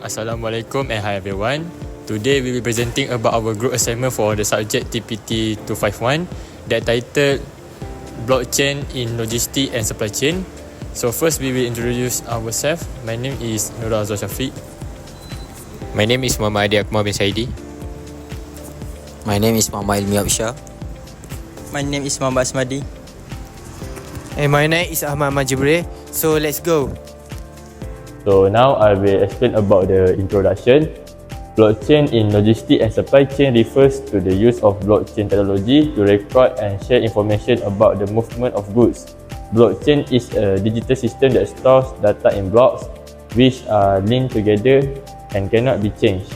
Assalamualaikum and hi everyone. Today we will be presenting about our group assignment for the subject TPT251 that titled Blockchain in Logistic and Supply Chain. So first we will introduce ourselves. My name is Nurul Azwar Shafiq. My name is Muhammad Adi Akmal bin Saidi. My name is Muhammad Ilmi Absyah. My name is Muhammad Asmadi. And my name is Ahmad Majibre. So let's go. So now I will explain about the introduction. Blockchain in logistics and supply chain refers to the use of blockchain technology to record and share information about the movement of goods. Blockchain is a digital system that stores data in blocks which are linked together and cannot be changed.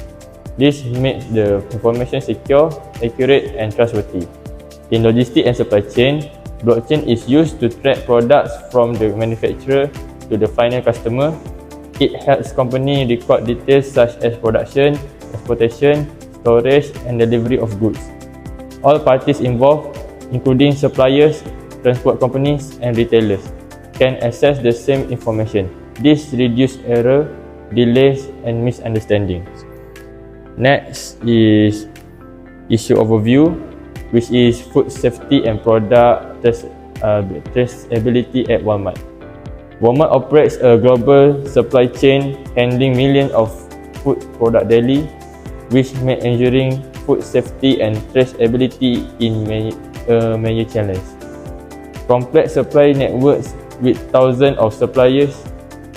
This makes the information secure, accurate and trustworthy. In logistics and supply chain, blockchain is used to track products from the manufacturer to the final customer. It helps companies record details such as production, transportation, storage and delivery of goods. All parties involved, including suppliers, transport companies and retailers, can access the same information. This reduces error, delays and misunderstandings. Next is issue overview, which is food safety and product traceability at Walmart. Walmart operates a global supply chain handling millions of food products daily, which makes ensuring food safety and traceability in major challenge. Complex supply networks with thousands of suppliers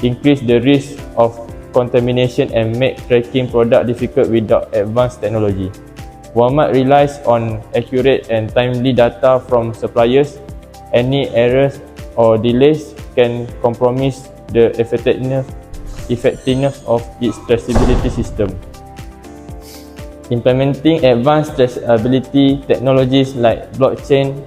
increase the risk of contamination and make tracking products difficult without advanced technology. Walmart relies on accurate and timely data from suppliers. Any errors or delays can compromise the effectiveness of its traceability system. Implementing advanced traceability technologies like blockchain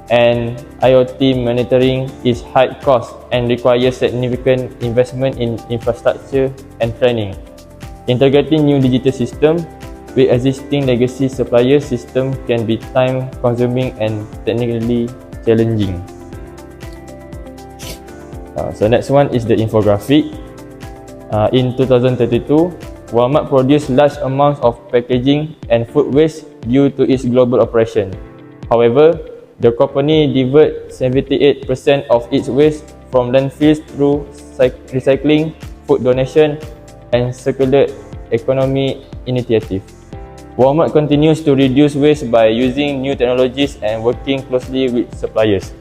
and IoT monitoring is high cost and requires significant investment in infrastructure and training. Integrating new digital systems with existing legacy supplier system can be time-consuming and technically challenging. So next one is the infographic. In 2032, Walmart produced large amounts of packaging and food waste due to its global operation. However, the company diverts 78% of its waste from landfills through recycling, food donation, and circular economy initiatives. Walmart continues to reduce waste by using new technologies and working closely with suppliers.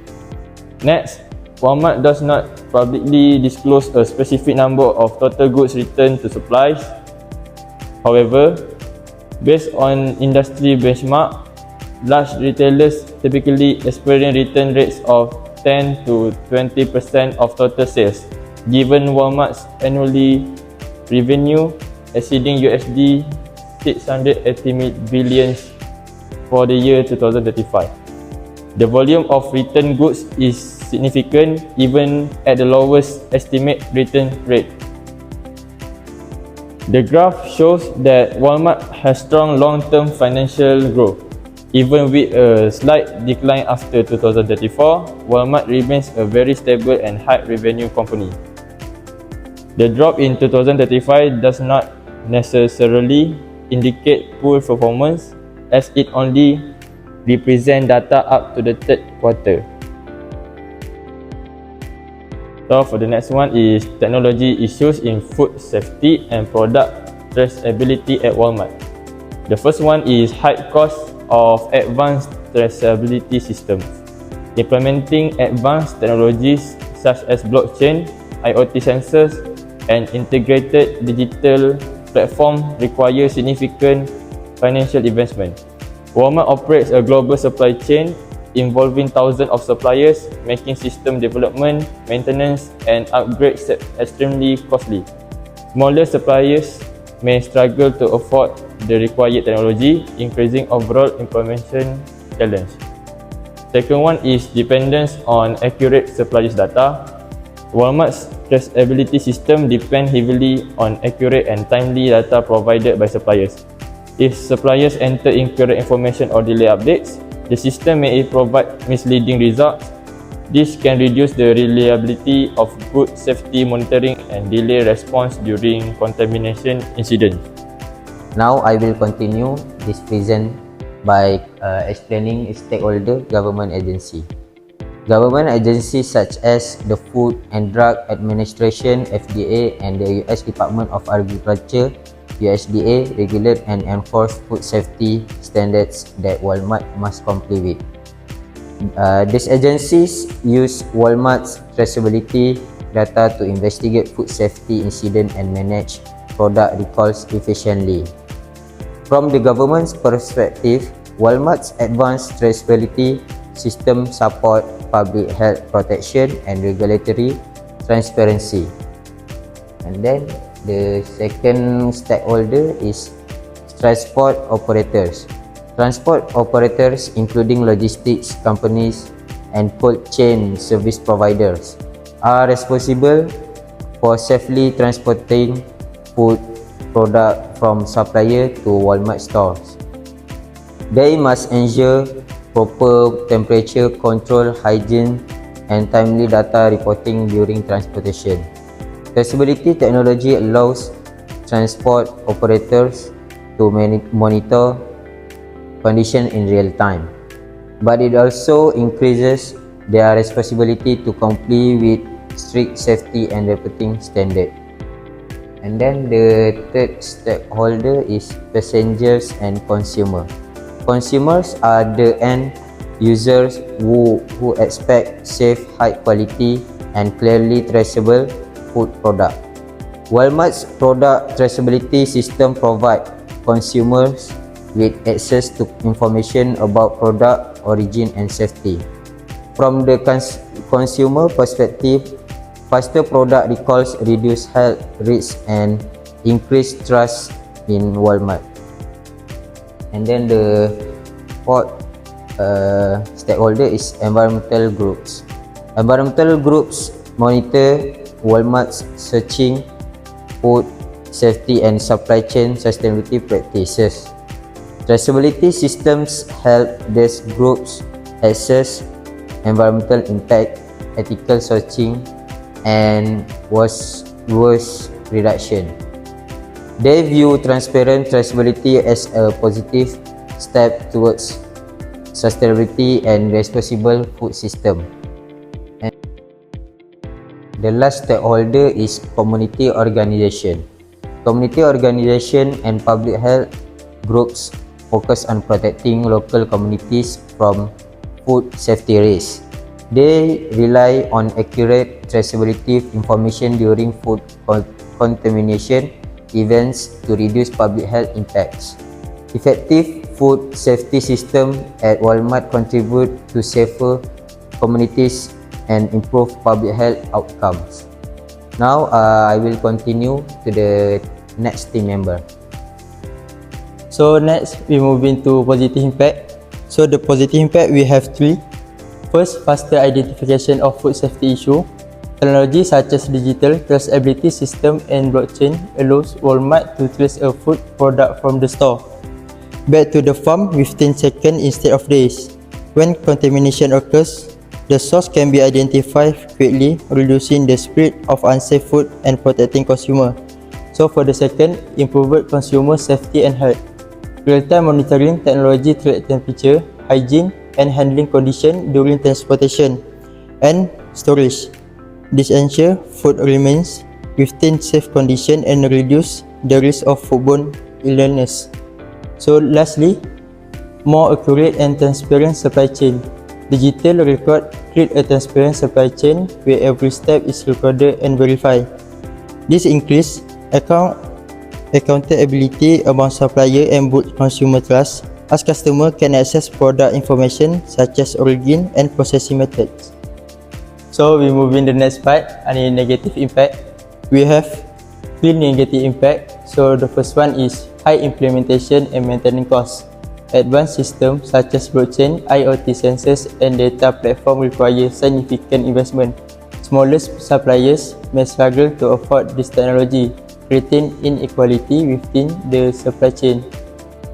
Next, Walmart does not publicly disclose a specific number of total goods returned to suppliers. However, based on industry benchmark, large retailers typically experience return rates of 10 to 20% of total sales, given Walmart's annually revenue exceeding USD 680 billion for the year 2035. The volume of returned goods is significant even at the lowest estimate return rate. The graph shows that Walmart has strong long-term financial growth. Even with a slight decline after 2034, Walmart remains a very stable and high revenue company. The drop in 2035 does not necessarily indicate poor performance, as it only represents data up to the third quarter. So for the next one is technology issues in food safety and product traceability at Walmart. The first one is high cost of advanced traceability systems. Implementing advanced technologies such as blockchain, IoT sensors, and integrated digital platform requires significant financial investment. Walmart operates a global supply chain involving thousands of suppliers, making system development, maintenance, and upgrades extremely costly. Smaller suppliers may struggle to afford the required technology, increasing overall implementation challenge. Second one is dependence on accurate suppliers' data. Walmart's traceability system depends heavily on accurate and timely data provided by suppliers. If suppliers enter incorrect information or delay updates, the system may provide misleading results. This can reduce the reliability of good safety monitoring and delay response during contamination incidents. Now I will continue this present by explaining stakeholder government agency. Government agencies such as the Food and Drug Administration (FDA) and the US Department of Agriculture (USDA) regulate and enforce food safety standards that Walmart must comply with. These agencies use Walmart's traceability data to investigate food safety incidents and manage product recalls efficiently. From the government's perspective, Walmart's advanced traceability system support public health protection and regulatory transparency. And then the second stakeholder is transport operators. Transport operators, including logistics companies and cold chain service providers, are responsible for safely transporting food product from supplier to Walmart stores. They must ensure proper temperature control, hygiene, and timely data reporting during transportation. Traceability technology allows transport operators to monitor conditions in real time, but it also increases their responsibility to comply with strict safety and reporting standards. And then the third stakeholder is passengers and consumers. Consumers are the end users who expect safe, high quality and clearly traceable food product. Walmart's product traceability system provides consumers with access to information about product origin and safety. From the consumer perspective, faster product recalls reduce health risks and increase trust in Walmart. And then the fourth stakeholder is environmental groups. Environmental groups monitor Walmart's searching, food safety and supply chain sustainability practices. Traceability systems help these groups assess environmental impact, ethical sourcing, and waste reduction. They view transparent traceability as a positive step towards sustainability and responsible food system. And the last stakeholder is community organization. Community organization and public health groups focus on protecting local communities from food safety risks. They rely on accurate traceability information during food contamination events to reduce public health impacts. Effective food safety system at Walmart contribute to safer communities and improve public health outcomes. Now I will continue to the next team member. So next we move into positive impact. So the positive impact we have three. First, faster identification of food safety issue. Technology such as digital traceability system and blockchain allows Walmart to trace a food product from the store back to the farm within seconds instead of days. When contamination occurs, the source can be identified quickly, reducing the spread of unsafe food and protecting consumer. So for the second, improved consumer safety and health. Real-time monitoring technology track temperature, hygiene, and handling condition during transportation and storage. This ensures food remains within safe condition and reduce the risk of foodborne illness. So lastly, more accurate and transparent supply chain. Digital record create a transparent supply chain where every step is recorded and verified. This increases accountability among suppliers and boosts consumer trust, as customers can access product information such as origin and processing methods. So we move in the next part, any negative impact. We have three negative impact. So the first one is high implementation and maintenance costs. Advanced systems such as blockchain, IoT sensors, and data platform require significant investment. Smaller suppliers may struggle to afford this technology, creating inequality within the supply chain.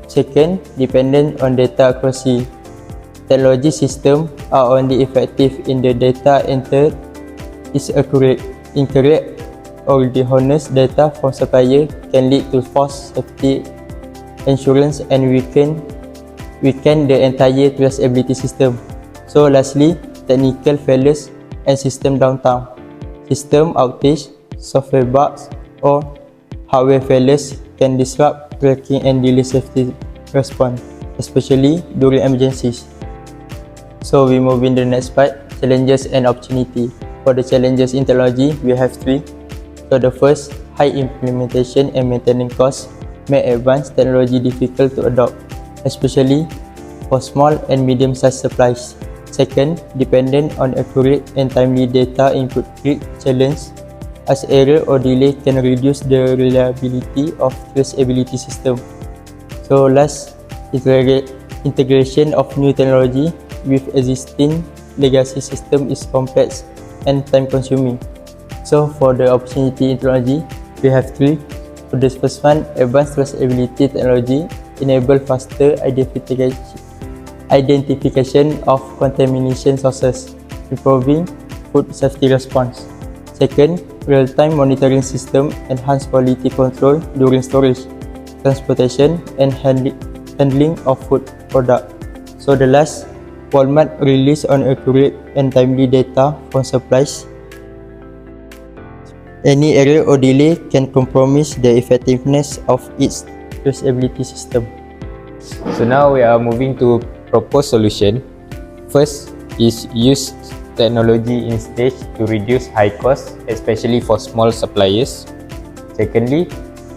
Second, dependent on data accuracy. Technology systems are only effective in the data entered is accurate. Incorrect or dishonest data from supplier can lead to false safety assurance and weaken the entire traceability system. So lastly, technical failures and system downtime. System outage, software bugs, or hardware failures can disrupt tracking and delay safety response, especially during emergencies. So we move in the next part, challenges and opportunity. For the challenges in technology, we have three. So the first, high implementation and maintenance costs make advanced technology difficult to adopt, especially for small and medium-sized supplies. Second, dependent on accurate and timely data input create challenge, as error or delay can reduce the reliability of traceability system. So last, integration of new technology with existing legacy system is complex and time consuming. So for the opportunity in technology, we have three. For this first one, advanced traceability technology enable faster identification of contamination sources, improving food safety response. Second, real-time monitoring system enhance quality control during storage, transportation, and handling of food product. So the last, Walmart release on accurate and timely data from supplies. Any error or delay can compromise the effectiveness of its traceability system. So now we are moving to proposed solution. First is use technology in stage to reduce high costs, especially for small suppliers. Secondly,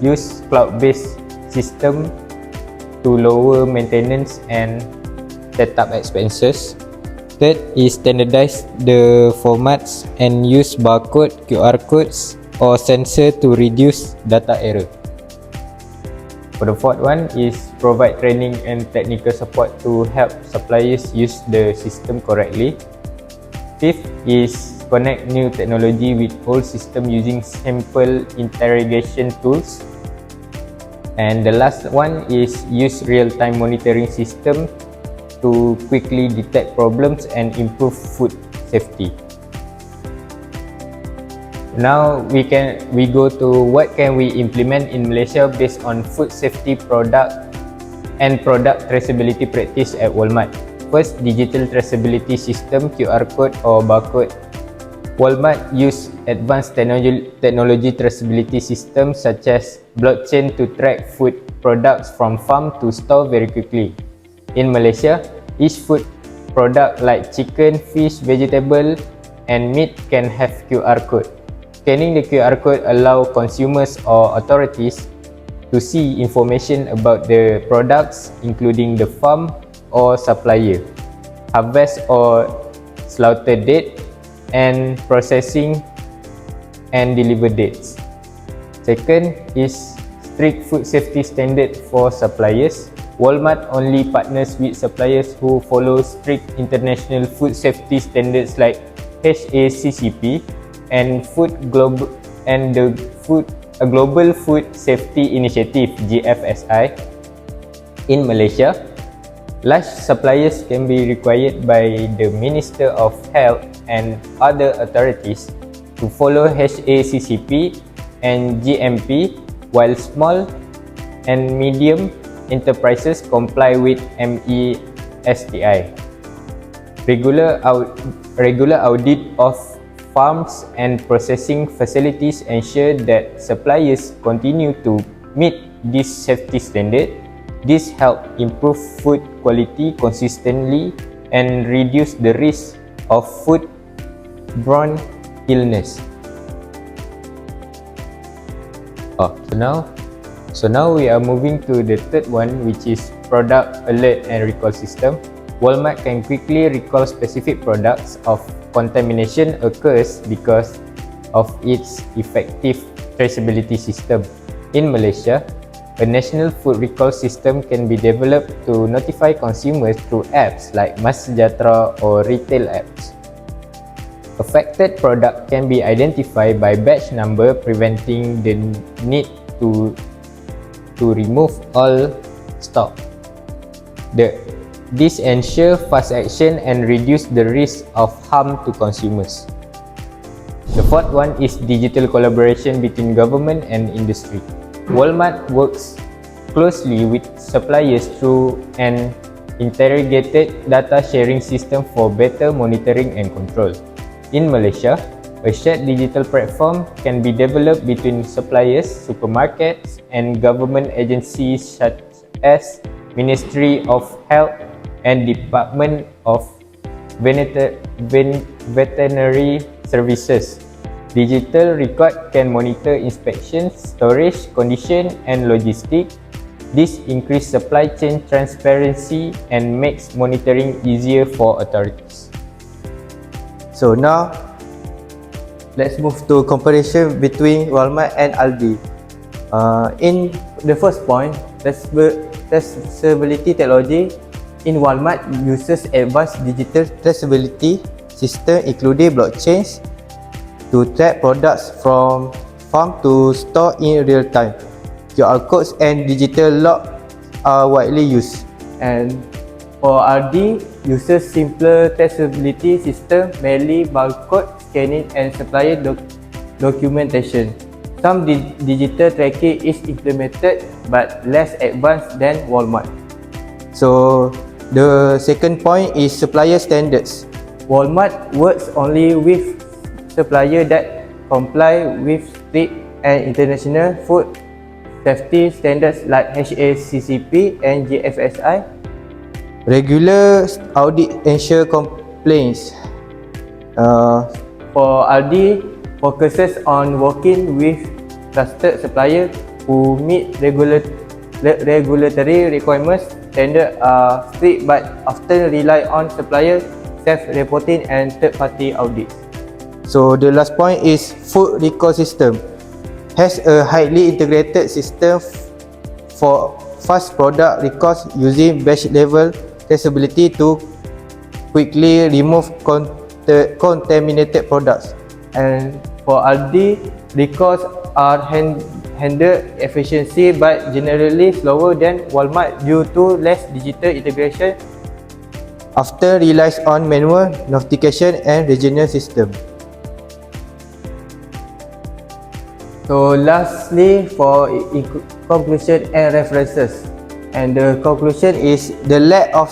use cloud-based system to lower maintenance and setup expenses. Third is standardize the formats and use barcode, QR codes or sensor to reduce data error. For the fourth one is provide training and technical support to help suppliers use the system correctly. Fifth is connect new technology with old system using simple interrogation tools. And the last one is use real-time monitoring system to quickly detect problems and improve food safety. Now we go to what can we implement in Malaysia based on food safety product and product traceability practice at Walmart. First, digital traceability system, QR code or barcode. Walmart use advanced technology traceability systems such as blockchain to track food products from farm to store very quickly. In Malaysia, each food product like chicken, fish, vegetable and meat can have QR code. Scanning the QR code allows consumers or authorities to see information about the products including the farm or supplier, harvest or slaughter date, and processing and deliver dates. Second is strict food safety standard for suppliers. Walmart only partners with suppliers who follow strict international food safety standards like HACCP and the Global Food Safety Initiative (GFSI). In Malaysia, large suppliers can be required by the Minister of Health and other authorities to follow HACCP and GMP, while small and medium enterprises comply with MESTI. Regular audit of farms and processing facilities ensure that suppliers continue to meet this safety standard. This helps improve food quality consistently and reduce the risk of food-borne illness. So now we are moving to the third one, which is product alert and recall system. Walmart can quickly recall specific products of contamination occurs because of its effective traceability system. In Malaysia, a national food recall system can be developed to notify consumers through apps like MySejahtera or retail apps. Affected product can be identified by batch number, preventing the need to remove all stock. This ensures fast action and reduce the risk of harm to consumers. The fourth one is digital collaboration between government and industry. Walmart works closely with suppliers through an integrated data sharing system for better monitoring and control. In Malaysia, a shared digital platform can be developed between suppliers, supermarkets, and government agencies such as Ministry of Health and Department of Veterinary Services. Digital record can monitor inspection, storage, condition, and logistics. This increases supply chain transparency and makes monitoring easier for authorities. So now, let's move to comparison between Walmart and Aldi. In the first point, traceability technology in Walmart uses advanced digital traceability system including blockchains to track products from farm to store in real time. QR codes and digital log are widely used. And for Aldi, uses simpler traceability system, mainly barcode scanning and supplier documentation. Some digital tracking is implemented but less advanced than Walmart. So the second point is supplier standards. Walmart works only with suppliers that comply with strict and international food safety standards like HACCP and GFSI. Regular audit ensure compliance. For Aldi, focuses on working with trusted suppliers who meet regulatory requirements. Standards are strict but often rely on supplier self-reporting and third-party audits. So the last point is food recall system. Has a highly integrated system for fast product recalls using batch level traceability to quickly remove contaminated products. And for Aldi, recalls are handled efficiently but generally slower than Walmart due to less digital integration. Often relies on manual notification and regional system. So lastly, for conclusion and references, and the conclusion is the lack of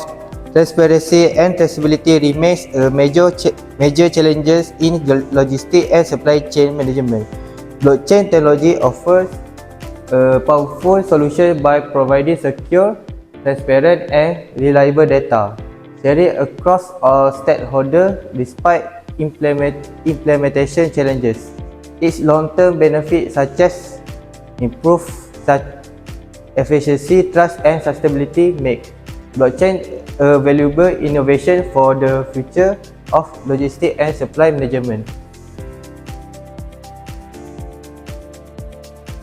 transparency and traceability remains a major challenges in logistics and supply chain management. Blockchain technology offers a powerful solution by providing secure, transparent, and reliable data sharing across all stakeholders despite implementation challenges. Its long-term benefits such as improved efficiency, trust, and sustainability make blockchain a valuable innovation for the future of logistics and supply management.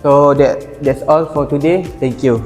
So that's all for today. Thank you.